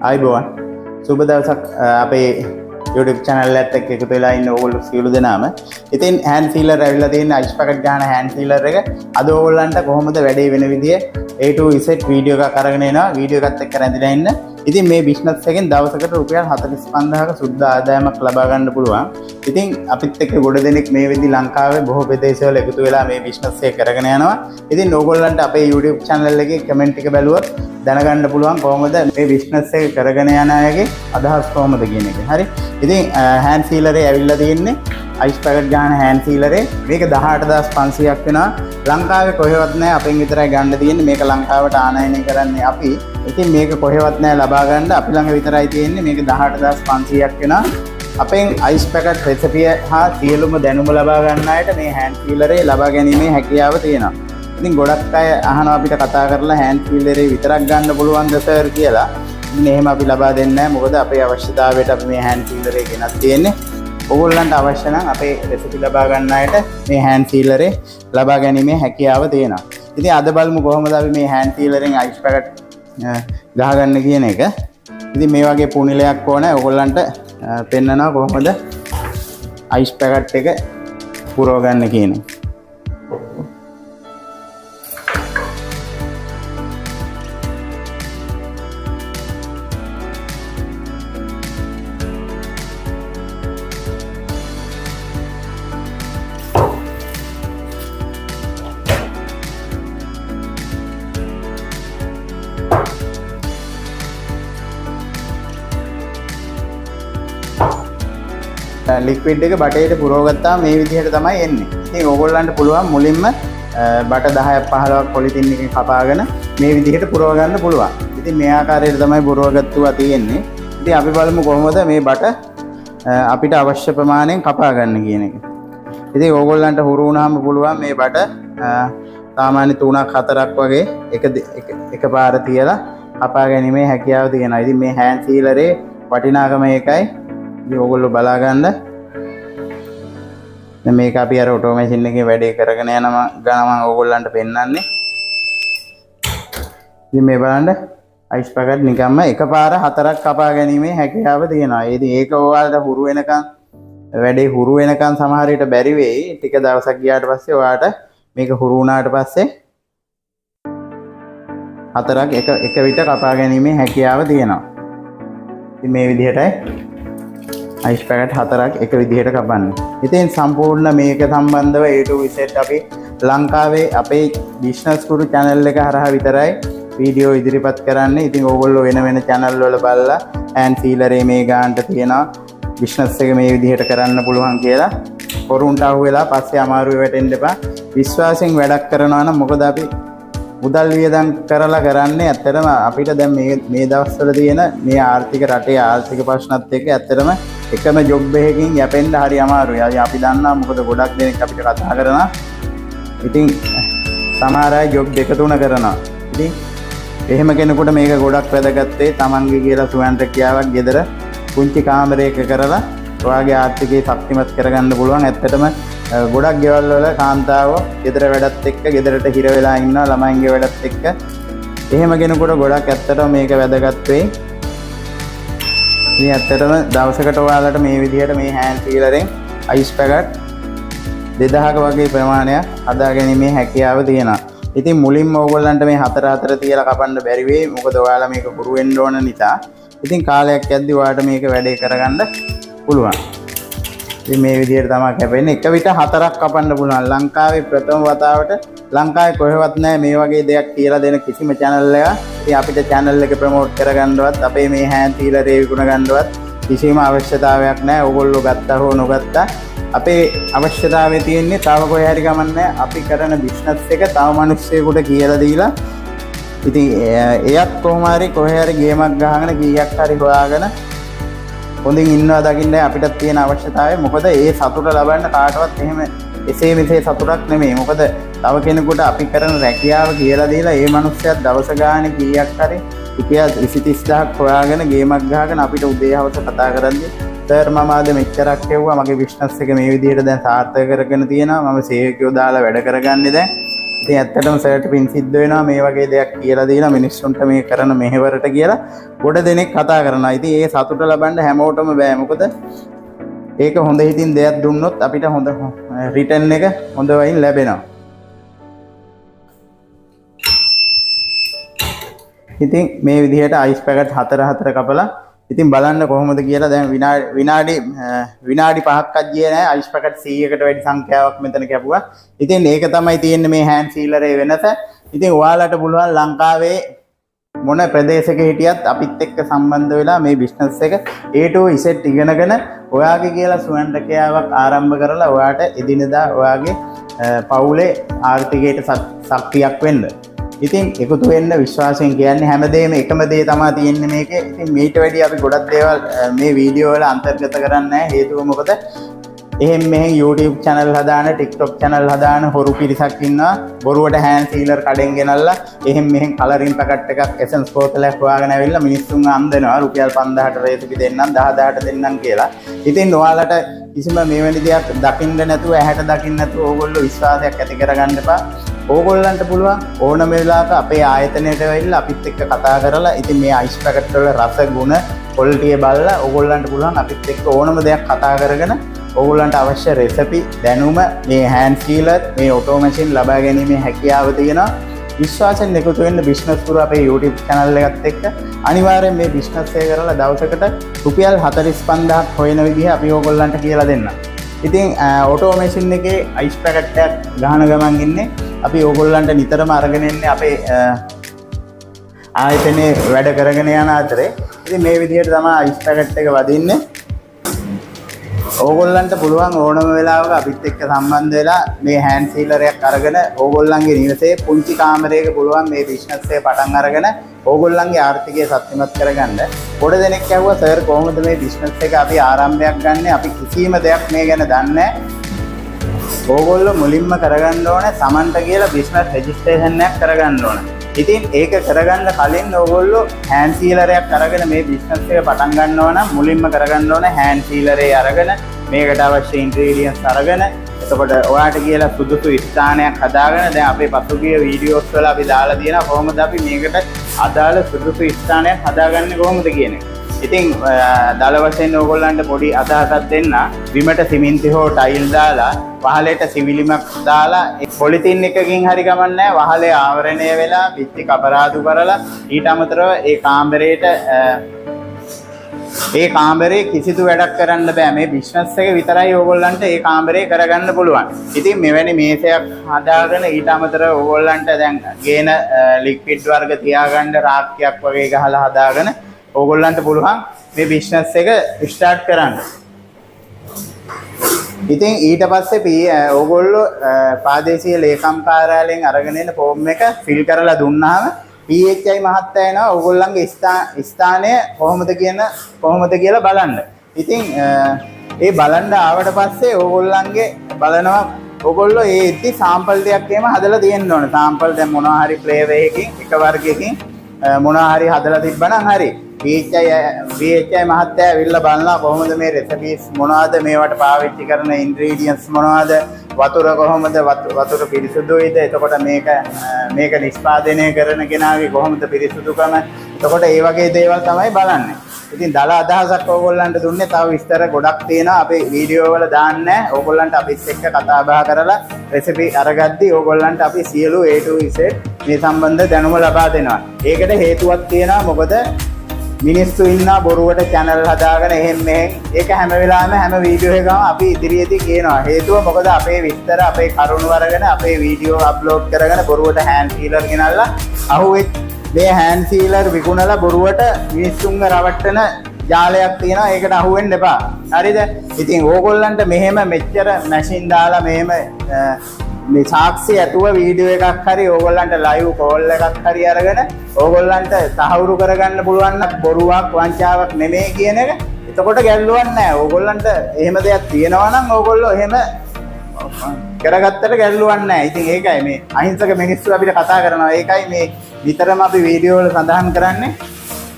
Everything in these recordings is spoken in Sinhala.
ආයිබෝවන් සුබ දවසක් අපේ YouTube channel එකත් එක්ක එකතු වෙලා ඉන්න ඕගොල්ලෝ සියලු දෙනාම. ඉතින් hand sealer ඇවිල්ලා තියෙන ice packet ගන්න hand sealer එක අද ඕගොල්ලන්ට කොහොමද වැඩේ වෙන විදිය A to Z වීඩියෝ එකක් අරගෙන එනවා. වීඩියෝ එකත් එක්ක රැඳිලා ඉන්න. ඉතින් මේ බිස්නස් එකෙන් දවසකට රුපියල් 45000ක සුද්ධ ආදායමක් ලබා ගන්න පුළුවන්. ඉතින් අපිත් එක්ක ගොඩ දෙනෙක් මේ වෙද්දි ලංකාවේ බොහෝ ප්‍රදේශවල එකතු වෙලා මේ බිස්නස් එක කරගෙන යනවා. ඉතින් ඕගොල්ලන්ට අපේ YouTube channel එකේ කමෙන්ට් එක බැලුවොත් දැනගන්න පුළුවන් කොහොමද මේ බිස්නස් එක කරගෙන යන අයගේ අදහස් කොහොමද කියන එක. හරි. ඉතින් hand sealer එක ඇවිල්ලා තියෙන්නේ ice packet ගන්න hand sealer එක. මේක 18500ක් වෙනවා. ලංකාවේ කොහෙවත් නැහැ. අපෙන් විතරයි ගන්න තියෙන්නේ. මේක ලංකාවට ආනයනය කරන්නේ අපි. ඉතින් මේක කොහෙවත් නැහැ ලබා ගන්න. අපි ළඟ විතරයි තියෙන්නේ. මේක 18500ක් වෙනවා. අපෙන් ice packet recipe හා සියලුම දැනුම ලබා ගන්න අයට මේ hand sealer එක ලබා ගැනීමේ හැකියාව තියෙනවා. ඉතින් ගොඩක් අය අහනවා අපිට කතා කරලා hand sealer එක විතරක් ගන්න පුළුවන්ද සර් කියලා. ඉතින් එහෙම අපි ලබා දෙන්නේ නැහැ. මොකද අපේ අවශ්‍යතාවයට අපි මේ hand sealer එක ගෙනත් තියෙන්නේ. ඕගොල්ලන්ට අවශ්‍ය නම් අපේ රෙසිපි ලබා ගන්න අයට මේ hand sealer එක ලබා ගැනීමේ හැකියාව තියෙනවා. ඉතින් අද බලමු කොහොමද අපි මේ hand sealer එකෙන් ice packet ගහගන්න කියන එක. ඉතින් මේ වගේ පුනිලයක් ඕන. ඕගොල්ලන්ට පෙන්නනවා කොහොමද ice packet එක පුරව ගන්න කියන එක. ලික්විඩ් එක බටේට පුරව ගත්තාම මේ විදිහට තමයි එන්නේ. ඉතින් ඕගොල්ලන්ට පුළුවන් මුලින්ම බට 10ක් 15ක් පොලිතින් එකකින් කපාගෙන මේ විදිහට පුරව ගන්න පුළුවන්. ඉතින් මේ ආකාරයට තමයි පුරව ගත්තුවා තියෙන්නේ. ඉතින් අපි බලමු කොහොමද මේ බට අපිට අවශ්‍ය ප්‍රමාණයෙන් කපා ගන්න කියන එක. ඉතින් ඕගොල්ලන්ට හුරු වුණාම පුළුවන් මේ බට සාමාන්‍ය 3ක් 4ක් වගේ එකපාර තියලා කපා ගැනීමේ හැකියාව තියෙනවා. ඉතින් මේ hand sealer එකේ වටිනාකම ඒකයි. ඉතින් ඕගොල්ලෝ බලා ගන්න. දැන් මේක අපි අර ඔටෝමේෂන් එකේ වැඩේ කරගෙන යනම ගමන් ඕගොල්ලන්ට පෙන්වන්නේ. ඉතින් මේ බලන්න ice packet නිකම්ම එකපාර 4ක් කපා ගැනීමේ හැකියාව තියෙනවා. ඉතින් ඒක ඔයාලට හුරු වෙනකන් වැඩේ හුරු වෙනකන් සමහර විට බැරි වෙයි. ටික දවසක් ගියාට පස්සේ ඔයාලට මේක හුරු වුණාට පස්සේ 4ක් එක විට කපා ගැනීමේ හැකියාව තියෙනවා. ඉතින් මේ විදිහටයි ice packet 4ක් එක විදිහට කපන්න. ඉතින් සම්පූර්ණ මේක සම්බන්ධව A to Z අපි ලංකාවේ අපේ බිස්නස් ගුරු channel එක හරහා විතරයි වීඩියෝ ඉදිරිපත් කරන්නේ. ඉතින් ඕගොල්ලෝ වෙන වෙන channel වල බලලා hand sealer මේ ගන්නට තියෙනවා බිස්නස් එක මේ විදිහට කරන්න පුළුවන් කියලා පොරුන්ට අහුවෙලා පස්සේ අමාරුවේ වැටෙන්න එපා. විශ්වාසයෙන් වැඩක් කරනවා නම් මොකද අපි මුදල් වියදම් කරලා කරන්නේ ඇත්තටම අපිට දැන් මේ දවස්වල තියෙන මේ ආර්ථික රටේ ආර්ථික ප්‍රශ්නත් එක්ක ඇත්තටම එකම ජොබ් එකකින් යැපෙන්න හරි අමාරුයි. අපි දන්නවා මොකද ගොඩක් දෙනෙක් අපිට කතා කරනවා. ඉතින් සමහර අය ජොබ් දෙක තුන කරනවා. ඉතින් එහෙම කෙනෙකුට මේක ගොඩක් වැදගත් වෙයි. Tamange කියලා සුවන්ත කියාවක් ගෙදර පුංචි කාමරයක කරලා ඔයාගේ ආර්ථිකය ශක්තිමත් කරගන්න පුළුවන්. ඇත්තටම ගොඩක් ගෙවල් වල කාන්තාවෝ ගෙදර වැඩත් එක්ක ගෙදරට හිර වෙලා ඉන්නවා ළමයින්ගේ වැඩත් එක්ක. එහෙම කෙනෙකුට ගොඩක් ඇත්තටම මේක වැදගත් වෙයි. ඉතින් ඇත්තටම දවසකට ඔයාලට මේ විදිහට මේ hand sealer එකෙන් ice packet 2000ක වගේ ප්‍රමාණයක් හදාගැනීමේ හැකියාව තියෙනවා. ඉතින් මුලින්ම ඕගොල්ලන්ට මේ 4 තියලා කපන්න බැරි වෙයි. මොකද ඔයාලා මේක පුරු වෙන්න ඕන නිසා. ඉතින් කාලයක් යද්දී ඔයාලට මේක වැඩේ කරගන්න පුළුවන්. ඉතින් මේ විදිහට තමයි කැපෙන්නේ. එක විට 4ක් කපන්න පුළුවන්. ලංකාවේ ප්‍රථම වතාවට ලංකාවේ කොහෙවත් නැහැ මේ වගේ දෙයක් කියලා දෙන කිසිම channel එකක්. ඉතින් අපිට channel එක ප්‍රමෝට් කරගන්නවත් අපේ මේ hand sealer එක විකුණ ගන්නවත් කිසිම අවශ්‍යතාවයක් නැහැ. ඕගොල්ලෝ ගත්තා හෝ නොගත්තා අපේ අවශ්‍යතාවය තියෙන්නේ තව කොහේ හරි ගමන්නේ අපි කරන බිස්නස් එක තව මිනිස්සුෙකුට කියලා දීලා ඉතින් එයත් කොහොම හරි කොහේ හරි ගේමක් ගහගෙන කීයක් හරි හොයාගෙන හොඳින් ඉන්නවා දකින්න අපිට තියෙන අවශ්‍යතාවය. මොකද ඒ සතුට ලබන්න කාටවත් එහෙම එසේ මෙසේ සතුටක් නෙමෙයි. මොකද තව කෙනෙකුට අපි කරන රැකියාව කියලා දීලා ඒ මනුස්සයාත් දවස ගානේ කීයක් හරි රුපියල් 20000ක් හොයාගෙන ගේමක් ගහගෙන අපිට උදේ හවස කතා කරන්නේ සර් මම අද මෙච්චරක් කෙවුවා මගේ බිස්නස් එක මේ විදිහට දැන් සාර්ථක කරගෙන තියෙනවා මම සේවකයෝ දාලා වැඩ කරගන්නේ දැන් ඉතින් ඇත්තටම සර්ට පින් සිද්ධ වෙනවා මේ වගේ දෙයක් කියලා දීලා මිනිස්සුන්ට මේ කරන මෙහෙවරට කියලා ගොඩ දෙනෙක් කතා කරනවා. ඉතින් ඒ සතුට ලබන්න හැමෝටම බෑ. මොකද ඒක හොඳ හිතින් දෙයක් දුන්නොත් අපිට හොඳ රිටර්න් එක හොඳ වයින් ලැබෙනවා. ඉතින් මේ විදිහට අයිස් පැකට් 4 කපලා ඉතින් බලන්න කොහොමද කියලා දැන් විනාඩි 5ක්වත් ගියේ නැහැ අයිස් පැකට් 100කට වැඩි සංඛ්‍යාවක් මෙතන කැපුවා. ඉතින් ඒක තමයි තියෙන්නේ මේ හෑන්ඩ් සීලරේ වෙනස. ඉතින් ඔයාලට පුළුවන් ලංකාවේ මොන ප්‍රදේශයක හිටියත් අපිත් එක්ක සම්බන්ධ වෙලා මේ බිස්නස් එක A to Z ඉගෙනගෙන ඔයාගේ කියලා සුවන් රැකියාවක් ආරම්භ කරලා ඔයාට එදිනෙදා ඔයාගේ පවුලේ ආර්ථිකයට ශක්තියක් වෙන්න. ඉතින් එකතු වෙන්න විශ්වාසයෙන් කියන්නේ හැමදේම එකම දේ තමයි තියෙන්නේ මේකේ. ඉතින් මේට වැඩි අපි ගොඩක් දේවල් මේ වීඩියෝ වල අන්තර්ගත කරන්නේ නැහැ. හේතුව මොකද? එහෙන් මෙහෙන් YouTube channel හදාන, TikTok channel හදාන හොරු පිරිසක් ඉන්නවා. බොරුවට hand sealer කඩෙන් ගෙනල්ලා එහෙන් මෙහෙන් coloring packet එකක් essence බෝතලයක් හොයාගෙන ඇවිල්ලා මිනිස්සුන් අන්දනවා. රුපියල් 5000ට රේසිපි දෙන්නම් 10000ට දෙන්නම් කියලා. ඉතින් ඔයාලට කිසිම මෙවැනි දෙයක් දකින්න නැතුව ඇහැට දකින්න නැතුව ඕගොල්ලෝ විශ්වාසයක් ඇති කරගන්න එපා. ඕගොල්ලන්ට පුළුවන් ඕනම වෙලාවක අපේ ආයතනයට වෙයිලා අපිත් එක්ක කතා කරලා ඉතින් මේ අයිස් පැකට් වල රස ගුණ ක්වොලිටි බලලා ඕගොල්ලන්ට පුළුවන් අපිත් එක්ක ඕනම දෙයක් කතා කරගෙන ඕගොල්ලන්ට අවශ්‍ය රෙසිපි දැනුම මේ හෑන්ඩ් සීලර් මේ ඔටෝමේෂන් ලබා ගැනීමේ හැකියාව තියෙනවා. විශ්වාසයෙන් එකතු වෙන්න බිස්නස් පුර අපේ YouTube channel එකත් එක්ක අනිවාර්යෙන් මේ බිස්නස් එක කරලා දවසකට රුපියල් 45000ක් හොයන විදිහ අපි ඕගොල්ලන්ට කියලා දෙන්නම්. ඉතින් ඔටෝමේෂන් එකේ අයිස් පැකට් එකක් ගහන ගමන් ඉන්නේ අපි ඕගොල්ලන්ට නිතරම අරගෙන ඉන්නේ අපේ ආයතනයේ වැඩ කරගෙන යන අතරේ. ඉතින් මේ විදිහට තමයි අයිස් පැකට් එක වදින්නේ. ඕගොල්ලන්ට පුළුවන් ඕනම වෙලාවක අපිත් එක්ක සම්බන්ධ වෙලා මේ හෑන්ඩ් සීලර් එකක් අරගෙන ඕගොල්ලන්ගේ නිවසේ පුංචි කාමරයක පුළුවන් මේ බිස්නස් එක පටන් අරගෙන ඕගොල්ලන්ගේ ආර්ථිකය ශක්තිමත් කරගන්න. පොඩ දෙනෙක් ඇහුවා සර් කොහොමද මේ බිස්නස් එක අපි ආරම්භයක් ගන්න? අපි කිසිම දෙයක් මේ ගැන දන්නේ නැහැ. ඕගොල්ලෝ මුලින්ම කරගන්න ඕනේ සමන්ට කියලා බිස්නස් රෙජිස්ට්‍රේෂන් එකක් කරගන්න ඕනේ. ඉතින් ඒක කරගන්න කලින් ඕගොල්ලෝ හෑන්ඩ් සීලරයක් අරගෙන මේ බිස්නස් එක පටන් ගන්නවා නම් මුලින්ම කරගන්න ඕනේ හෑන්ඩ් සීලරේ අරගෙන මේකට අවශ්‍ය ඉන්ග්‍රීඩියන්ට්ස් අරගෙන එතකොට ඔයාට කියලා සුදුසු ස්ථානයක් හදාගෙන දැන් අපේ පසුගිය වීඩියෝස් වල අපි දාලා තියෙනවා කොහොමද අපි මේකට අදාළ සුදුසු ස්ථානයක් හදාගන්නේ කොහොමද කියන එක. ඉතින් දල වශයෙන් ඕගොල්ලන්ට පොඩි අදහසක් දෙන්න. බිමට සිමෙන්ති හෝ ටයිල් දාලා වහලේට සිවිලිමක් දාලා පොලිතින් එකකින් හරි ගමන්නේ වහලේ ආවරණය වෙලා පිටි කපරාදු කරලා ඊට අමතරව ඒ කාමරේ කිසිදු වැඩක් කරන්න බෑ. මේ බිස්නස් එක විතරයි ඕගොල්ලන්ට ඒ කාමරේ කරගන්න පුළුවන්. ඉතින් මෙවැනි මේසයක් හදාගෙන ඊට අමතරව ඕගොල්ලන්ට දැන් ගේන ලික්විඩ් වර්ග තියාගන්න රාක්කයක් වගේ ගහලා හදාගෙන ඕගොල්ලන්ට පුළුවන් මේ බිස්නස් එක ස්ටාර්ට් කරන්න. ඉතින් ඊට පස්සේ ඕගොල්ලෝ ප්‍රාදේශීය ලේකම් කාර්යාලයෙන් අරගෙන එන ෆෝම් එක ෆිල් කරලා දුන්නාම PHI මහත්තයා එනවා ඕගොල්ලන්ගේ ස්ථානය කොහොමද කියලා බලන්න. ඉතින් ඒ බලන්න ආවට පස්සේ ඕගොල්ලන්ගේ බලනවා ඕගොල්ලෝ ඒ ඉති සාම්පල් දෙයක් එහෙම හදලා තියෙන්න ඕන. සාම්පල් දැන් මොනවා හරි ෆ්ලේවර් එකකින් එක වර්ගයකින් මොනවා හරි හදලා තිබ්බනම් හරි. PHI මහත්තයා ඇවිල්ලා බලනවා කොහොමද මේ රෙසිපීස් මොනවද මේවට පාවිච්චි කරන ඉන්ග්‍රීඩියන්ට්ස් මොනවද වතුර කොහොමද වතුර පිරිසුදුයිද එතකොට මේක නිෂ්පාදනය කරන කෙනාගේ කොහොමද පිරිසුදුකම එතකොට ඒ වගේ දේවල් තමයි බලන්නේ. ඉතින් දල අදහසක් ඕගොල්ලන්ට දුන්නේ තව විස්තර ගොඩක් තියෙනවා අපේ වීඩියෝ වල දාන්නේ. ඕගොල්ලන්ට අපිත් එක්ක කතා බහ කරලා රෙසිපි අරගද්දි ඕගොල්ලන්ට අපි සියලු A to Z මේ සම්බන්ධ දැනුම ලබා දෙනවා. ඒකට හේතුවක් තියෙනවා මොකද මිනිස්සු ඉන්නා බොරුවට channel හදාගෙන එහෙම මෙහෙන් ඒක හැම වෙලාවෙම හැම වීඩියෝ එකකම අපි ඉදිරියේදී කියනවා. හේතුව මොකද අපේ විස්තර අපේ කරුණු අරගෙන අපේ වීඩියෝ අප්ලෝඩ් කරගෙන බොරුවට හෑන්ඩ් සීලර් ගෙනල්ලා අහුවෙච්ච මේ හෑන්ඩ් සීලර් විකුණලා බොරුවට මිනිස්සුන්ව රවට්ටන ජාලයක් තියෙනවා. ඒකට අහු වෙන්න එපා. හරිද? ඉතින් ඕගොල්ලන්ට මෙහෙම මෙච්චර මැෂින් දාලා මෙහෙම මේ සාක්ෂි ඇතුව වීඩියෝ එකක් හරි ඕගොල්ලන්ට ලයිව් කෝල් එකක් හරි අරගෙන ඕගොල්ලන්ට තහවුරු කරගන්න පුළුවන් නම් බොරුවක් වංචාවක් නෙමෙයි කියන එක. එතකොට ගැල්ලුවක් නැහැ. ඕගොල්ලන්ට එහෙම දෙයක් තියෙනවා නම් ඕගොල්ලෝ එහෙම කරගත්තට ගැල්ලුවක් නැහැ. ඉතින් ඒකයි මේ අහිංසක මිනිස්සු අපිට කතා කරනවා. ඒකයි මේ විතරම අපි වීඩියෝ වල සඳහන් කරන්නේ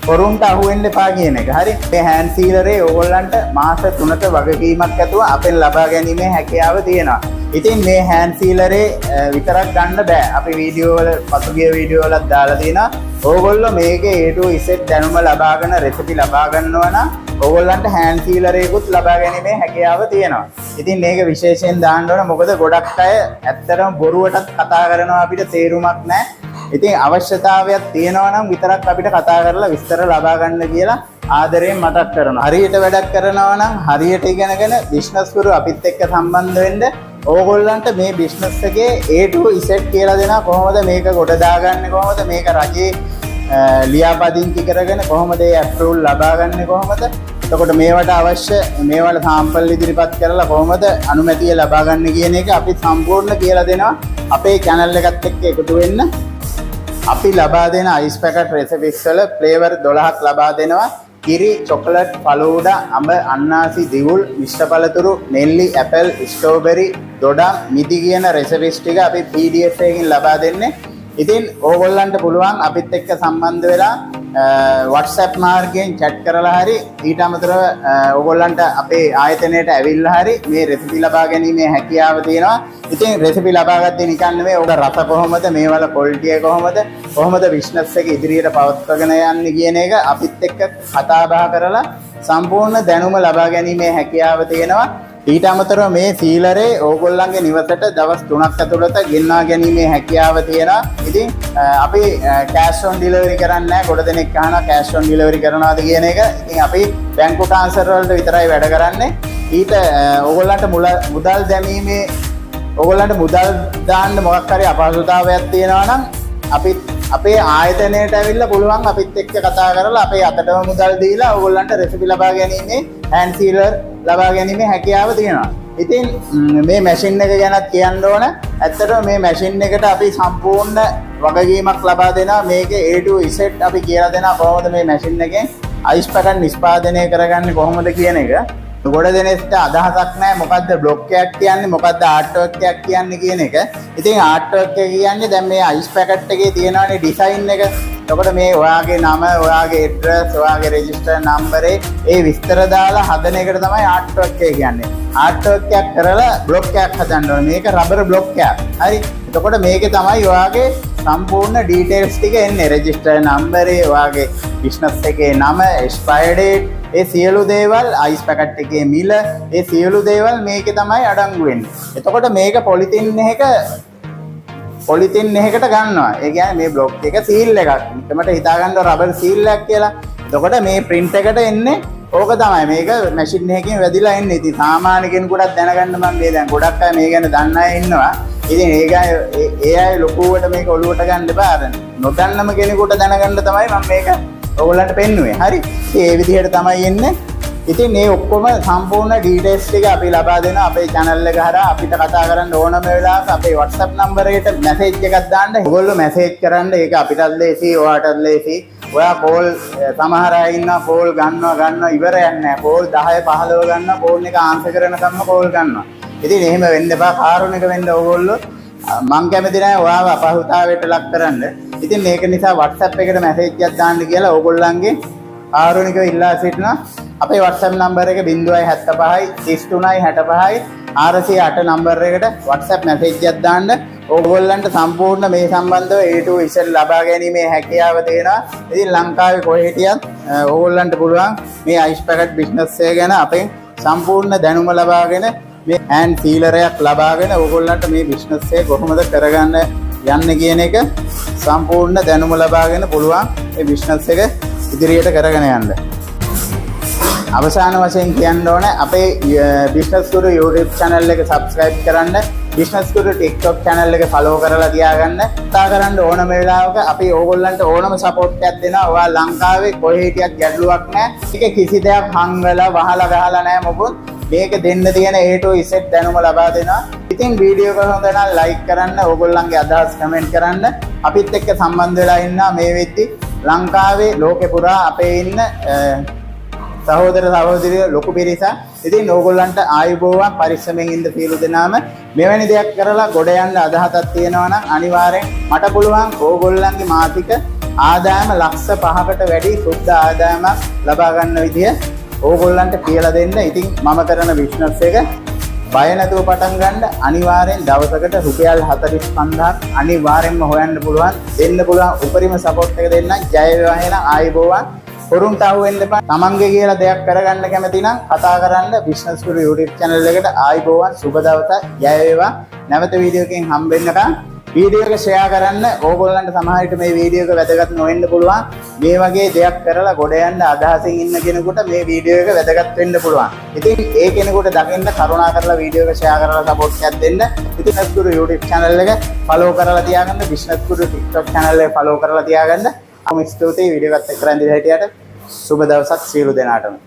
පොරුන්ට අහු වෙන්න එපා කියන එක. හරි. මේ හෑන්ඩ් සීලරේ ඕගොල්ලන්ට මාස 3ක වගකීමක් ඇතුව අපෙන් ලබා ගැනීමේ හැකියාව තියෙනවා. ඉතින් මේ හෑන්ඩ් සීලරේ විතරක් ගන්න බෑ. අපි වීඩියෝ වල පසුගිය වීඩියෝ වලත් දාලා තිනවා. ඕගොල්ලෝ මේකේ A to Z දැනුම ලබාගෙන රෙසිපි ලබා ගන්නවා නම් ඕගොල්ලන්ට හෑන්ඩ් සීලරේකුත් ලබා ගැනීමේ හැකියාව තියෙනවා. ඉතින් මේක විශේෂයෙන් දාන්න ඕන මොකද ගොඩක් අය ඇත්තටම බොරුවටත් කතා කරනවා අපිට තේරුමක් නැහැ. ඉතින් අවශ්‍යතාවයක් තියෙනවා නම් විතරක් අපිට කතා කරලා විස්තර ලබා ගන්න කියලා ආදරයෙන් මතක් කරනවා. හරියට වැඩක් කරනවා නම් හරියට ඉගෙනගෙන බිස්නස් කරු අපිත් එක්ක සම්බන්ධ වෙන්න ඕගොල්ලන්ට මේ බිස්නස් එකේ A to Z කියලා දෙනවා. කොහොමද මේක ගොඩ දාගන්නේ, කොහොමද මේක රජේ ලියාපදිංචි කරගෙන කොහොමද ඒ ඇප්‍රූවල් ලබා ගන්න කොහොමද, එතකොට මේවට අවශ්‍ය මේවල සාම්පල් ඉදිරිපත් කරලා කොහොමද අනුමැතිය ලබා ගන්න කියන එක අපි සම්පූර්ණ කියලා දෙනවා. අපේ channel එකත් එක්ක එකතු වෙන්න. අපි ලබා දෙන අයිස් පැකට් රෙසිපිස් වල ෆ්ලේවර් 12ක් ලබා දෙනවා. කිරි, චොකලට්, ෆලූඩා, අඹ, අන්නාසි, දිවුල්, මිශ්‍ර පළතුරු, නෙල්ලි, ඇපල්, ස්ට්‍රෝබෙරි, දොඩම්, මිදි කියන රෙසිපිස් ටික අපි PDF එකකින් ලබා දෙන්නේ. ඉතින් ඕගොල්ලන්ට පුළුවන් අපිත් එක්ක සම්බන්ධ වෙලා WhatsApp මාර්ගයෙන් chat කරලා හරි ඊට අමතරව ඕගොල්ලන්ට අපේ ආයතනයට ඇවිල්ලා හරි මේ රෙසිපි ලබා ගැනීමේ හැකියාව තියෙනවා. ඉතින් රෙසිපි ලබා ගත්තේ නිකන් නෙමෙයි, ඔබ රස කොහොමද, මේවල ක්වොලිටි එක කොහොමද බිස්නස් එක ඉදිරියට පවත්වාගෙන යන්නේ කියන එක අපිත් එක්ක කතා බහ කරලා සම්පූර්ණ දැනුම ලබා ගැනීමේ හැකියාව තියෙනවා. ඊට අමතරව මේ සීලරේ ඕගොල්ලන්ගේ නිවසට දවස් 3ක් ඇතුළත ගෙන්වා ගැනීමේ හැකියාව තියෙනවා. ඉතින් අපි කෑෂ් ඔන් ඩිලිවරි කරන්නේ නැහැ. ගොඩ දෙනෙක් අහනවා කෑෂ් ඔන් ඩිලිවරි කරනවාද කියන එක. ඉතින් අපි බැංකු ට්‍රාන්ස්ෆර් වලට විතරයි වැඩ කරන්නේ. ඊට ඕගොල්ලන්ට මුදල් දැමීමේ ඕගොල්ලන්ට මුදල් දාන්න මොකක් හරි අපහසුතාවයක් තියෙනවා නම් අපි අපේ ආයතනයට ඇවිල්ලා පුළුවන් අපිත් එක්ක කතා කරලා අපේ අතටම මුදල් දීලා ඕගොල්ලන්ට රෙසිපි ලබා ගැනීමේ හෑන්ඩ් සීලර් ලබා ගැනීමේ හැකියාව තියෙනවා. ඉතින් මේ මැෂින් එක ගැනත් කියන්න ඕන. ඇත්තටම මේ මැෂින් එකට අපි සම්පූර්ණ වගකීමක් ලබා දෙනවා. මේකේ A to Z අපි කියලා දෙනවා කොහොමද මේ මැෂින් එකෙන් අයිස් පැකට් නිෂ්පාදනය කරගන්නේ කොහොමද කියන එක. ගොඩ දෙනෙක්ට අදහසක් නැහැ මොකද්ද බ්ලොක් එකක් කියන්නේ, මොකද්ද ආර්ට් වර්ක් එකක් කියන්නේ කියන එක. ඉතින් ආර්ට් වර්ක් එක කියන්නේ දැන් මේ අයිස් පැකට් එකේ තියෙනවානේ ඩිසයින් එක. එතකොට මේ ඔයාගේ නම, ඔයාගේ ඇඩ්‍රස්, ඔයාගේ රෙජිස්ටර් නම්බරේ ඒ විස්තර දාලා හදන එකට තමයි ආර්ට් වර්ක් එක කියන්නේ. ආර්ට් වර්ක් එකක් කරලා බ්ලොක් එකක් හදන්න ඕනේ. මේක රබර් බ්ලොක් එකක්. හරි. එතකොට මේකේ තමයි ඔයාගේ සම්පූර්ණ ඩීටේල්ස් ටික එන්නේ. රෙජිස්ටර් නම්බරේ, ඔයාගේ බිස්නස් එකේ නම, එක්ස්පයර්ඩ් ඩේට්, ඒ සියලු දේවල්, අයිස් පැකට් එකේ මිල, ඒ සියලු දේවල් මේකේ තමයි අඩංගු වෙන්නේ. එතකොට මේක පොලිතින් එකකට ගන්නවා. ඒ කියන්නේ මේ බ්ලොක් එක සීල් එකක්. මට හිතා ගන්න රබර් සීල් එකක් කියලා. එතකොට මේ print එකට එන්නේ ඕක තමයි. මේක මැෂින් එකකින් වැදිලා එන්නේ. ඉතින් සාමාන්‍ය කෙනෙකුට දැනගන්න මම මේ දැන් ගොඩක් අය මේ ගැන දන්න අය ඉන්නවා. ඉතින් ඒ අය ලොකුවට මේක ඔලුවට ගන්න එපා. නොදන්නම කෙනෙකුට දැනගන්න තමයි මම මේක ඔයගොල්ලන්ට පෙන්නුවේ. හරි. ඉතින් ඒ විදිහට තමයි එන්නේ. ඉතින් මේ ඔක්කොම සම්පූර්ණ ඩීටේල්ස් ටික අපි ලබා දෙනවා අපේ channel එක හරහා. අපිට කතා කරන්න ඕනම වෙලාවක අපේ WhatsApp number එකට මැසේජ් එකක් දාන්න. ඔයගොල්ලෝ මැසේජ් කරන්න. ඒක අපිටත් ලේසි, ඔයාටත් ලේසි. ඔයා කෝල් සමහර අය ඉන්නවා කෝල් ගන්නවා ඉවරයක් නැහැ. කෝල් 10 15 ගන්නවා. කෝල් එක ආන්සර් කරනකම්ම කෝල් ගන්නවා. ඉතින් එහෙම වෙන්න එපා. කාරුණික වෙන්න ඕගොල්ලෝ. මං කැමති නැහැ ඔයාව අපහසුතාවයට ලක් කරන්න. ඉතින් මේක නිසා WhatsApp එකට මැසේජ් එකක් දාන්න කියලා ඕගොල්ලන්ගේ කාරුණිකව ඉල්ලා සිටිනවා. අපේ WhatsApp නම්බර එක 075 33 65 408 නම්බර එකට WhatsApp මැසේජ් එකක් දාන්න. ඕගොල්ලන්ට සම්පූර්ණ මේ සම්බන්ධව A to Z ලබා ගැනීමේ හැකියාව තියෙනවා. ඉතින් ලංකාවේ කොහේ හිටියත් ඕගොල්ලන්ට පුළුවන් මේ අයිස් පැකට් බිස්නස් එක ගැන අපෙන් සම්පූර්ණ දැනුම ලබාගෙන මේ හෑන්ඩ් සීලරයක් ලබාගෙන ඕගොල්ලන්ට මේ බිස්නස් එක කොහොමද කරගන්න යන්නේ කියන එක සම්පූර්ණ දැනුම ලබාගෙන පුළුවන් මේ බිස්නස් එක ඉදිරියට කරගෙන යන්න. අවසාන වශයෙන් කියන්න ඕන අපේ බිස්නස් ගුරු YouTube channel එක subscribe කරන්න, බිස්නස් ගුරු TikTok channel එක follow කරලා තියාගන්න. කතා කරන්න ඕනම වෙලාවක අපි ඕගොල්ලන්ට ඕනම support එකක් දෙනවා. ඔයා ලංකාවේ කොහේ හිටියත් ගැටලුවක් නැහැ. ඒක කිසි දෙයක් හංගලා වහලා ගහලා නැහැ මොකොත්. මේක දෙන්න තියෙන A to Z දැනුම ලබා දෙනවා. ඉතින් වීඩියෝ එක හොඳ නම් like කරන්න, ඕගොල්ලන්ගේ අදහස් comment කරන්න. අපිත් එක්ක සම්බන්ධ වෙලා ඉන්නා මේ වෙද්දි ලංකාවේ ලෝකේ පුරා අපේ ඉන්න සහෝදර සහෝදරියෝ ලොකු පිරිසක්. ඉතින් ඕගොල්ලන්ට ආයුබෝවන්, පරිස්සමෙන් ඉන්න සියලු දෙනාම. මෙවැනි දෙයක් කරලා ගොඩ යන්න අදහසක් තියෙනවා නම් අනිවාර්යෙන් මට පුළුවන් ඕගොල්ලන්ගේ මාසික ආදායම ලක්ෂ 5කට වැඩි සුද්ධ ආදායමක් ලබා ගන්න විදිය ඕගොල්ලන්ට කියලා දෙන්න. ඉතින් මම කරන බිස්නස් එක බය නැතුව පටන් ගන්න. අනිවාර්යෙන් දවසකට රුපියල් 45000ක් අනිවාර්යෙන්ම හොයන්න පුළුවන්. දෙන්න පුළුවන් උපරිම සපෝට් එක දෙන්න. ජය වේවා එහෙනම් ආයිබෝවන්. හොරුන්ට අහු වෙන්න එපා. තමන්ගේ කියලා දෙයක් කරගන්න කැමති නම් කතා කරන්න බිස්නස් ගුරු YouTube channel එකට ආයිබෝවන්. සුබ දවසක්. ජය වේවා. නැවත වීඩියෝ එකකින් හම්බෙන්නකම් වීඩියෝ එක ෂෙයා කරන්න. ඕගොල්ලන්ට සමහර විට මේ වීඩියෝ එක වැදගත් නොවෙන්න පුළුවන්. මේ වගේ දෙයක් කරලා ගොඩ යන්න අදහසින් ඉන්න කෙනෙකුට මේ වීඩියෝ එක වැදගත් වෙන්න පුළුවන්. ඉතින් ඒ කෙනෙකුට දකින්න කරුණා කරලා වීඩියෝ එක ෂෙයා කරලා සපෝට් එකක් දෙන්න. බිස්නස් ගුරු YouTube channel එක follow කරලා තියාගන්න. බිස්නස් ගුරු TikTok channel එක follow කරලා තියාගන්න. ස්තුතියි වීඩියෝ එකත් එක්ක රැඳිලා හිටියට. සුබ දවසක් සියලු දෙනාටම.